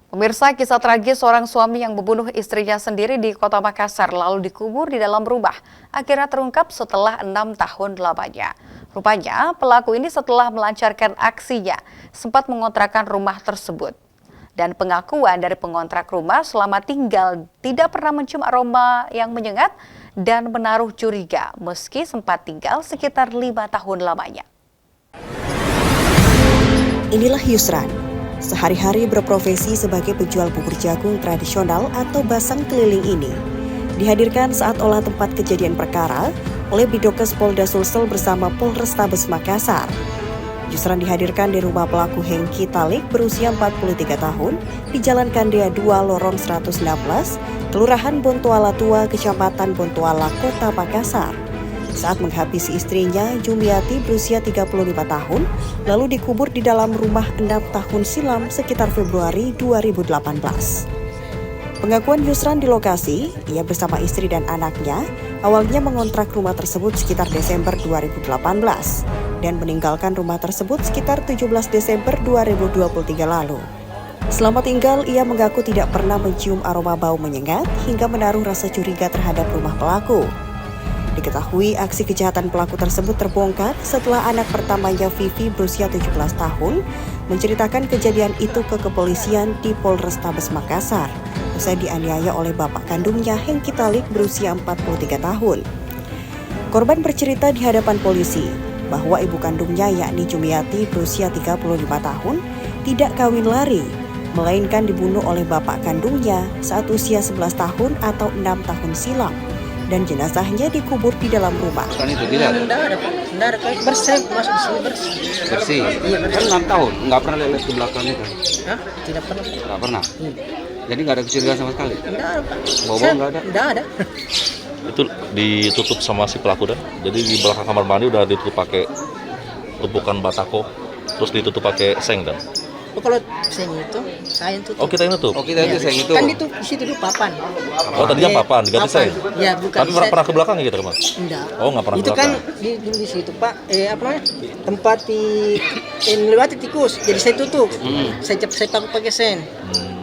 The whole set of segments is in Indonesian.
Pemirsa, kisah tragis seorang suami yang membunuh istrinya sendiri di Kota Makassar lalu dikubur di dalam rumah akhirnya terungkap setelah 6 tahun lamanya. Rupanya, pelaku ini setelah melancarkan aksinya sempat mengontrakkan rumah tersebut. Dan pengakuan dari pengontrak rumah selama tinggal tidak pernah mencium aroma yang menyengat dan menaruh curiga meski sempat tinggal sekitar 5 tahun lamanya. Inilah Yusran, sehari-hari berprofesi sebagai penjual bubur jagung tradisional atau basang keliling ini. Dihadirkan saat olah tempat kejadian perkara oleh Bidokes Polda Sulsel bersama Polrestabes Makassar. Yusran dihadirkan di rumah pelaku Hengki Talik berusia 43 tahun di Jalan Kandea 2 Lorong 116, Kelurahan Bontoala Tua, Kecamatan Bontoala, Kota Makassar. Saat menghabisi istrinya, Jumiati berusia 35 tahun, lalu dikubur di dalam rumah 6 tahun silam sekitar Februari 2018. Pengakuan Yusran di lokasi, ia bersama istri dan anaknya, awalnya mengontrak rumah tersebut sekitar Desember 2018 dan meninggalkan rumah tersebut sekitar 17 Desember 2023 lalu. Selama tinggal, ia mengaku tidak pernah mencium aroma bau menyengat hingga menaruh rasa curiga terhadap rumah pelaku. Diketahui aksi kejahatan pelaku tersebut terbongkar setelah anak pertamanya Vivi berusia 17 tahun menceritakan kejadian itu ke kepolisian di Polrestabes Makassar usai dianiaya oleh bapak kandungnya Hengki Talik berusia 43 tahun. Korban bercerita di hadapan polisi bahwa ibu kandungnya yakni Jumiati berusia 35 tahun tidak kawin lari, melainkan dibunuh oleh bapak kandungnya saat usia 11 tahun atau 6 tahun silam. Dan jenazahnya dikubur di dalam rumah. Kan itu tidak? Tidak ada, bersih, masuk di sini bersih. Bersih? Iya, kan 6 tahun, nggak pernah lihat ke belakangnya kan? Hah? Tidak pernah. Nggak pernah? Jadi nggak ada kecurigaan sama sekali? Tidak ada, Pak. Bau-bau nggak ada? Tidak ada. Itu ditutup sama si pelaku dan jadi di belakang kamar mandi udah ditutup pakai tumpukan batako, terus ditutup pakai seng dan. Oh, kalau seng itu, saya tutup. Oh, kita yang tutup. Oh, kita itu seng itu? Kan itu di situ dulu papan. Oh, tadinya papan, diganti seng. Ya, bukan. Tapi pernah ke belakangnya gitu, Mas? Enggak. Oh, nggak pernah ke itu kan belakang. dulu di situ, Pak. Apa namanya? Tempat melewati tikus. Jadi saya tutup. Saya pakai seng.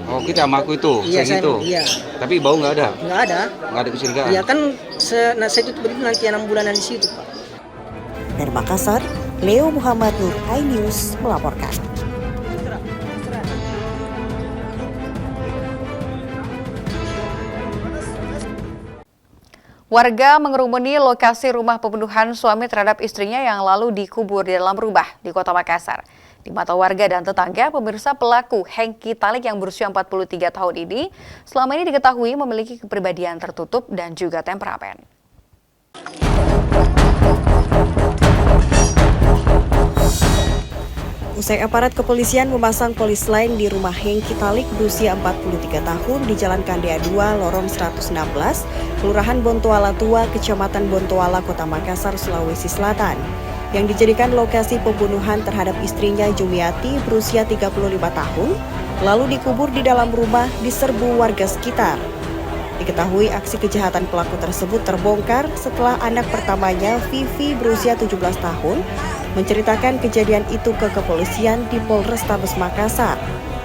Oh, kita sama aku itu, Iya, seng itu? Iya. Tapi bau nggak ada? Nggak ada. Nggak ada kecurigaan? Iya kan, saya tutup begitu nanti 6 bulanan di situ, Pak. Dari Makassar, Leo Muhammad Nur iNews melaporkan. Warga mengerumuni lokasi rumah pembunuhan suami terhadap istrinya yang lalu dikubur di dalam rumah di Kota Makassar. Di mata warga dan tetangga, pemirsa pelaku Hengki Talik yang berusia 43 tahun ini selama ini diketahui memiliki kepribadian tertutup dan juga temperamen. Usai aparat kepolisian memasang polis lain di rumah Hengki Talik berusia 43 tahun di Jalan Kandea 2, Lorong 116, Kelurahan Bontoala Tua, Kecamatan Bontoala, Kota Makassar, Sulawesi Selatan, yang dijadikan lokasi pembunuhan terhadap istrinya Jumiati berusia 35 tahun, lalu dikubur di dalam rumah diserbu warga sekitar. Diketahui aksi kejahatan pelaku tersebut terbongkar setelah anak pertamanya Vivi berusia 17 tahun menceritakan kejadian itu ke kepolisian di Polrestabes Makassar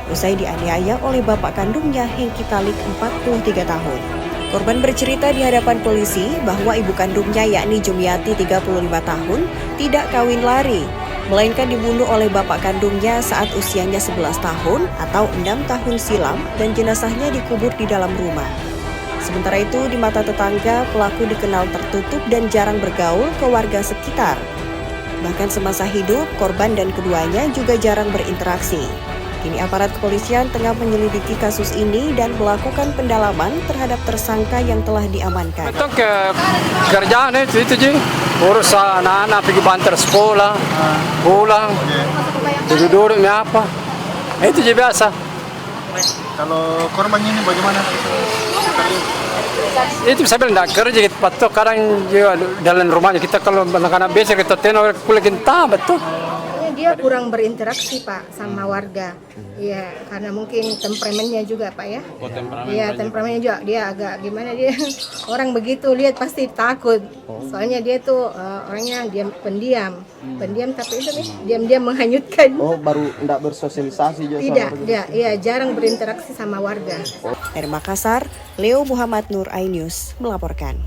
usai dianiaya oleh bapak kandungnya Hengki Talik 43 tahun. Korban bercerita di hadapan polisi bahwa ibu kandungnya yakni Jumiati 35 tahun tidak kawin lari, melainkan dibunuh oleh bapak kandungnya saat usianya 11 tahun atau 6 tahun silam dan jenazahnya dikubur di dalam rumah. Sementara itu di mata tetangga pelaku dikenal tertutup dan jarang bergaul ke warga sekitar. Bahkan semasa hidup, korban dan keduanya juga jarang berinteraksi. Kini aparat kepolisian tengah menyelidiki kasus ini dan melakukan pendalaman terhadap tersangka yang telah diamankan. Betul ke kerjaan itu Ji. Urus anak-anak pergi bantar sekolah, pulang, duduk-duduknya apa. Itu Ji biasa. Kalau korban ini bagaimana? Itu saya bilang tidak kerja kita betul kadang juga dalam rumahnya kita kalau anak-anak biasa kita tenor kuliah kita betul dia kurang berinteraksi Pak sama warga. Iya, karena mungkin temperamennya juga Pak ya. Iya, temperamennya juga dia agak gimana dia orang begitu lihat pasti takut. Soalnya dia tuh orangnya pendiam, tapi itu nih diam-diam menghanyutkan. Oh, baru enggak bersosialisasi juga Tidak, dia jarang berinteraksi sama warga. Dari Makassar, Leo Muhammad Nur iNews melaporkan.